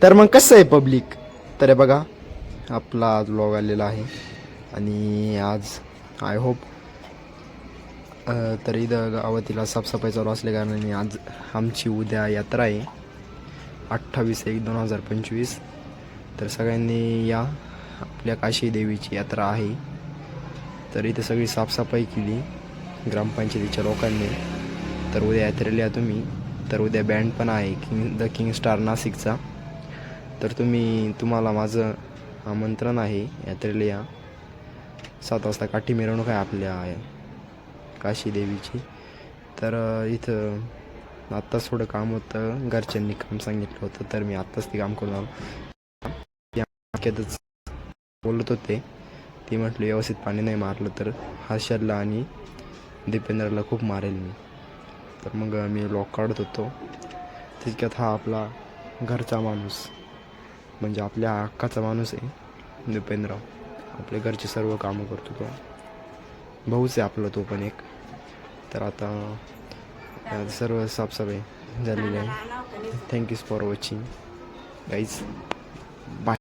तर मग कसं आहे पब्लिक, तर हे बघा आपला आज व्लॉग आलेला आहे आणि आज आय होप तर इथं गावातील साफसफाई चालू असल्या कारणाने आज आमची उद्या यात्रा आहे 28/1/2025. तर सगळ्यांनी या, आपल्या काशी देवीची यात्रा आहे. तर इथे सगळी साफसफाई केली ग्रामपंचायतीच्या लोकांनी. तर उद्या यात्रेला या तुम्ही. तर उद्या बँड पण आहे द किंग स्टार नाशिकचा. तर तुम्हाला माझं आमंत्रण आहे यात्रेला या. 7 वाजता काठी मिरवणूक आहे आपल्या काशी देवीची. तर इथं आत्ताच थोडं काम होतं, घरच्यांनी काम सांगितलं होतं, तर मी आत्ताच ते काम करून आलो. बोलत होते, ती म्हटली व्यवस्थित पाणी नाही मारलं तर हर्षदला आणि दीपेंद्रला खूप मारेल मी. तर मग मी लॉक काढत होतो तितक्यात हा आपला घरचा माणूस, म्हणजे आपल्या हक्काचा माणूस आहे दीपेंद्र. आपल्या घरचे सर्व कामं करतो तो, भाऊच आहे आपला तो पण एक. तर आता सर्व साफसफाई झालेली आहे. Thank you for watching guys, bye.